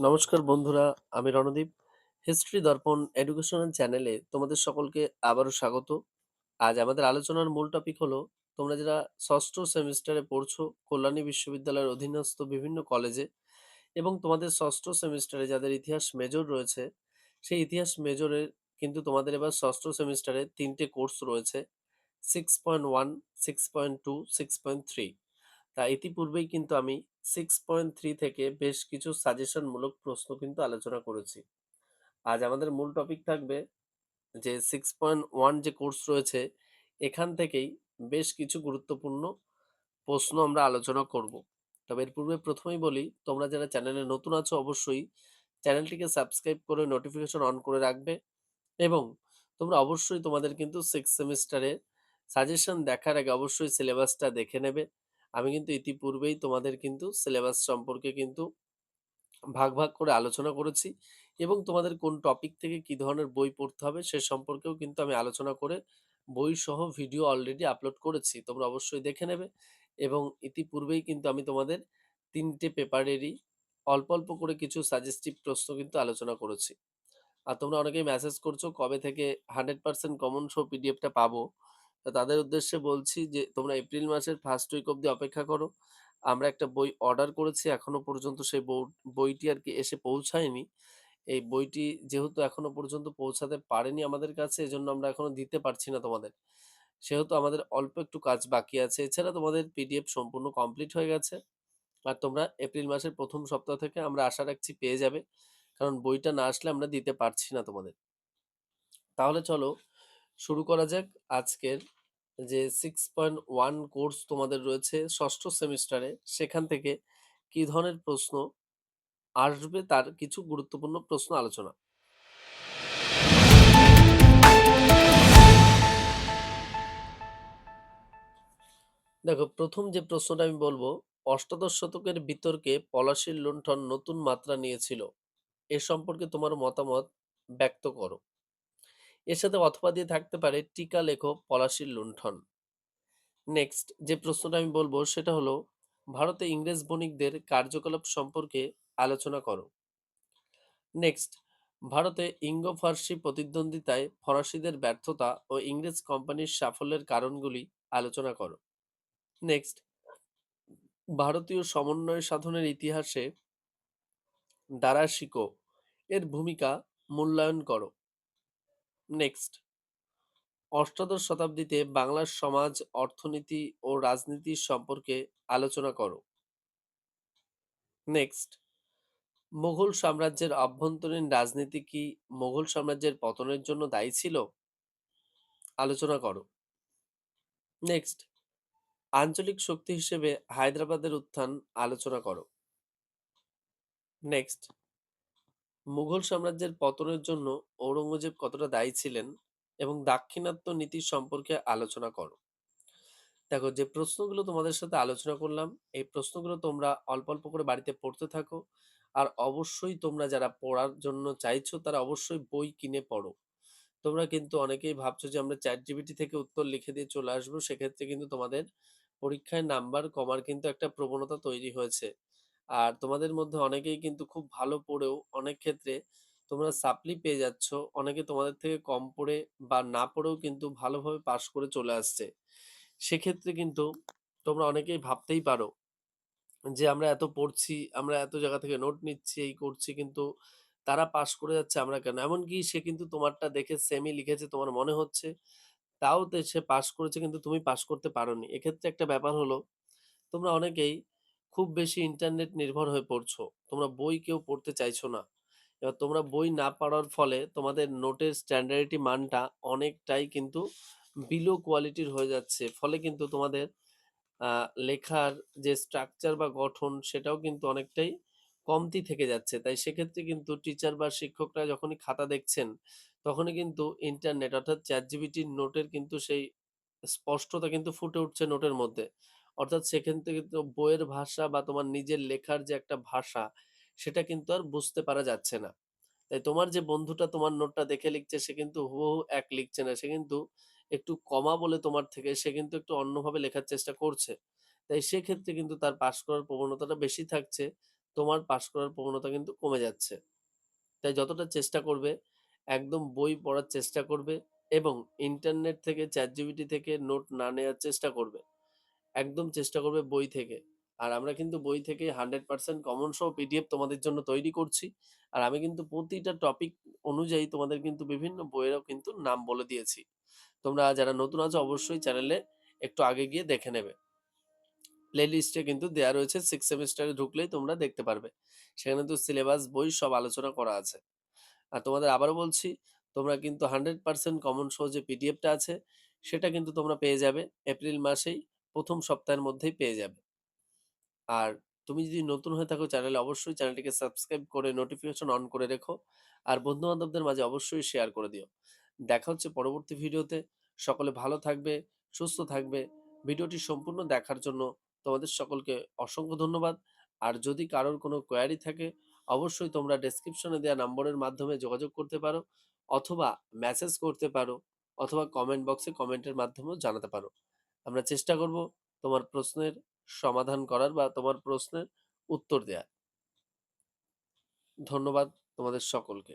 নমস্কার বন্ধুরা, আমি রণদীপ। হিস্ট্রি দর্পণ এডুকেশনাল চ্যানেলে তোমাদের সকলকে আবারও স্বাগত। আজ আমাদের আলোচনার মূল টপিক হলো, তোমরা যারা ষষ্ঠ সেমিস্টারে পড়ছো কল্যাণী বিশ্ববিদ্যালয়ের অধীনস্থ বিভিন্ন কলেজে, এবং তোমাদের ষষ্ঠ সেমিস্টারে যাদের ইতিহাস মেজর রয়েছে, সেই ইতিহাস মেজরের কিন্তু তোমাদের এবার ষষ্ঠ সেমিস্টারে 3টে কোর্স রয়েছে: 6.1, 6.2, 6.3। তা ইতিপূর্বেই কিন্তু আমি 6.3 থেকে বেশ কিছু সাজেশনমূলক প্রশ্ন কিন্তু আলোচনা করেছি। আজ আমাদের মূল টপিক থাকবে যে 6.1 যে কোর্স রয়েছে, এখান থেকেই বেশ কিছু গুরুত্বপূর্ণ প্রশ্ন আমরা আলোচনা করব। তবে এর পূর্বে প্রথমেই বলি, তোমরা যারা চ্যানেলে নতুন আছো অবশ্যই চ্যানেলটিকে সাবস্ক্রাইব করে নোটিফিকেশন অন করে রাখবে, এবং তোমরা অবশ্যই তোমাদের কিন্তু সিক্স সেমিস্টারে সাজেশন দেখার আগে অবশ্যই সিলেবাসটা দেখে নেবে। আমি কিন্তু ইতিপূর্বেই তোমাদের কিন্তু সিলেবাস সম্পর্কে কিন্তু ভাগ ভাগ করে আলোচনা করেছি, এবং তোমাদের কোন টপিক থেকে কি ধরনের বই পড়তে হবে সে সম্পর্কেও কিন্তু আমি আলোচনা করে বই সহ ভিডিও অলরেডি আপলোড করেছি, তোমরা অবশ্যই দেখে নেবে। এবং ইতিপূর্বেই কিন্তু আমি তোমাদের 3টে পেপারেরই অল্প অল্প করে কিছু সাজেস্টিভ প্রশ্ন কিন্তু আলোচনা করেছি। আর তোমরা অনেকেই মেসেজ করছো কবে থেকে 100% কমন শো পিডিএফটা পাবো। তা তাদের উদ্দেশ্যে বলছি যে তোমরা এপ্রিল মাসের ফার্স্ট উইক অবধি অপেক্ষা করো। আমরা একটা বই অর্ডার করেছি, এখনো পর্যন্ত সেই বইটি আর কি এসে পৌঁছায়নি। এই বইটি যেহেতু এখনো পর্যন্ত পৌঁছাতে পারেনি আমাদের কাছে, এজন্য আমরা এখনো দিতে পারছি না তোমাদের। সেহেতু আমাদের অল্প একটু কাজ বাকি আছে, এছাড়া তোমাদের পিডিএফ সম্পূর্ণ কমপ্লিট হয়ে গেছে। আর তোমরা এপ্রিল মাসের প্রথম সপ্তাহ থেকে আমরা আশা রাখছি পেয়ে যাবে, কারণ বইটা না আসলে আমরা দিতে পারছি না তোমাদের। তাহলে চলো শুরু করা যাক আজকের যে 6.1 কোর্স তোমাদের রয়েছে ষষ্ঠ সেমিস্টারে, সেখান থেকে কি ধরনের প্রশ্ন আসবে তার কিছু গুরুত্বপূর্ণ প্রশ্ন আলোচনা। দেখো, প্রথম যে প্রশ্নটা আমি বলবো, অষ্টাদশ শতকের বিতর্কে পলাশীর লুণ্ঠন নতুন মাত্রা নিয়েছিল, এ সম্পর্কে তোমার মতামত ব্যক্ত করো। এর সাথে অথবা দিয়ে থাকতে পারে টিকা লেখো পলাশীর লুণ্ঠন। নেক্সট যে প্রশ্নটা আমি বলবো সেটা হলো, ভারতে ইংরেজ বণিকদের কার্যকলাপ সম্পর্কে আলোচনা করো। নেক্সট, ভারতে ইঙ্গো ফার্সি প্রতিদ্বন্দ্বিতায় ফরাসিদের ব্যর্থতা ও ইংরেজ কোম্পানির সাফল্যের কারণগুলি আলোচনা করো। নেক্সট, ভারতীয় সমন্বয় সাধনের ইতিহাসে দারাশিকো এর ভূমিকা মূল্যায়ন করো। নেক্সট, অষ্টাদশ শতাব্দীতে বাংলার সমাজ, অর্থনীতি ও রাজনীতি সম্পর্কে আলোচনা করো। নেক্সট, মুঘল সাম্রাজ্যের অভ্যন্তরীণ রাজনীতি কি মুঘল সাম্রাজ্যের পতনের জন্য দায়ী ছিল, আলোচনা করো। নেক্সট, আঞ্চলিক শক্তি হিসেবে হায়দ্রাবাদের উত্থান আলোচনা করো। নেক্সট, মুঘল সাম্রাজ্যের পতনের জন্য ঔরঙ্গজেব কতটা দায়ী ছিলেন এবং দাক্ষিণাত্য নীতি সম্পর্কে আলোচনা করো। দেখো, যে প্রশ্নগুলো তোমাদের সাথে আলোচনা করলাম, এই প্রশ্নগুলো তোমরা অল্প অল্প করে বাড়িতে পড়তে থাকো। আর অবশ্যই তোমরা যারা পড়ার জন্য চাইছো তারা অবশ্যই বই কিনে পড়ো। তোমরা কিন্তু অনেকেই ভাবছো যে আমরা চ্যাট জিপিটি থেকে উত্তর লিখে দিয়ে চলে আসবো, সেক্ষেত্রে কিন্তু তোমাদের পরীক্ষায় নাম্বার কমার কিন্তু একটা প্রবণতা তৈরি হয়েছে। আর তোমাদের মধ্যে অনেকেই কিন্তু খুব ভালো পড়েও অনেক ক্ষেত্রে তোমরা সাপ্লি পেয়ে যাচ্ছ, অনেকে তোমাদের থেকে কম পড়ে বা না পড়েও কিন্তু ভালোভাবে পাশ করে চলে আসছে। সেক্ষেত্রে কিন্তু তোমরা অনেকেই ভাবতেই পারো যে আমরা এত পড়ছি, আমরা এত জায়গা থেকে নোট নিচ্ছি, এই করছি, কিন্তু তারা পাশ করে যাচ্ছে, আমরা কেন? এমনকি সে কিন্তু তোমারটা দেখে সেমই লিখেছে তোমার মনে হচ্ছে, তাও সে পাশ করেছে কিন্তু তুমি পাশ করতে পারোনি। এক্ষেত্রে একটা ব্যাপার হলো, তোমরা অনেকেই খুব বেশি ইন্টারনেট নির্ভর হয়ে পড়ছো, তোমরা বই কেউ পড়তে চাইছো না। এবার তোমরা বই না পড়ার ফলে তোমাদের নোটের স্ট্যান্ডার্ডিটি মানটা অনেকটাই কিন্তু বিলো কোয়ালিটির হয়ে যাচ্ছে, ফলে কিন্তু তোমাদের লেখার যে স্ট্রাকচার বা গঠন সেটাও কিন্তু অনেকটাই কমতি থেকে যাচ্ছে। তাই সেক্ষেত্রে কিন্তু টিচার বা শিক্ষকরা যখনই খাতা দেখছেন, তখনই কিন্তু ইন্টারনেট অর্থাৎ চ্যাটজিপিটির নোটের কিন্তু সেই স্পষ্টতা কিন্তু ফুটে উঠছে নোটের মধ্যে। অর্থাৎ সেখান থেকে তো বইয়ের ভাষা বা তোমার নিজের লেখার যে একটা ভাষা, সেটা কিন্তু আর বুঝতে পারা যাচ্ছে না। তাই তোমার যে বন্ধুটা তোমার নোটটা দেখে লিখছে, সে কিন্তু হুবহু এক লিখছে না, সে কিন্তু একটু কমা বলে তোমার থেকে সে কিন্তু একটু অন্যভাবে লেখার চেষ্টা করছে। তাই সেক্ষেত্রে কিন্তু তার পাস করার প্রবণতাটা বেশি থাকছে, তোমার পাস করার প্রবণতা কিন্তু কমে যাচ্ছে। তাই যতটা চেষ্টা করবে একদম বই পড়ার চেষ্টা করবে এবং ইন্টারনেট থেকে ChatGPT থেকে নোট না নেয়ার চেষ্টা করবে। একদম চেষ্টা করবে বই থেকে। আর আমরা কিন্তু বই থেকেই 100% কমন সহ পিডিএফ তোমাদের জন্য তৈরি করছি। আর আমি কিন্তু প্রতিটা টপিক অনুযায়ী তোমাদের কিন্তু বিভিন্ন বইয়েরও কিন্তু নাম বলে দিয়েছি। তোমরা যারা নতুন আছো অবশ্যই চ্যানেলে একটু আগে গিয়ে দেখে নেবে। প্লেলিস্টে কিন্তু দেয়া রয়েছে 6 সেমেস্টারে ঢুকলেই তোমরা দেখতে পারবে। সেখানে কিন্তু সিলেবাস বই সব আলোচনা করা আছে। আর তোমাদের আবারও বলছি, তোমরা কিন্তু 100% কমন সহ যে পিডিএফটা আছে সেটা কিন্তু তোমরা পেয়ে যাবে এপ্রিল মাসেই ১ম সপ্তাহের মধ্যেই পেয়ে যাবে। আর তুমি যদি নতুন হয়ে থাকো চ্যানেলে অবশ্যই চ্যানেলটিকে সাবস্ক্রাইব করে নোটিফিকেশন অন করে রেখো। আর বন্ধু-বান্ধবদের মাঝে অবশ্যই শেয়ার করে দিও। দেখা হচ্ছে পরবর্তী ভিডিওতে। সকলে ভালো থাকবে, সুস্থ থাকবে। ভিডিওটি সম্পূর্ণ দেখার জন্য তোমাদের সকলকে অসংখ্য ধন্যবাদ। আর যদি কারোর কোনো কোয়েরি থাকে অবশ্যই তোমরা ডেসক্রিপশনে দেওয়া নম্বরের মাধ্যমে যোগাযোগ করতে পারো অথবা মেসেজ করতে পারো অথবা কমেন্ট বক্সে কমেন্টের মাধ্যমেও জানাতে পারো। আমরা চেষ্টা করব তোমার প্রশ্নের সমাধান করার বা তোমার প্রশ্নের উত্তর দেয়ার। ধন্যবাদ তোমাদের সকলকে।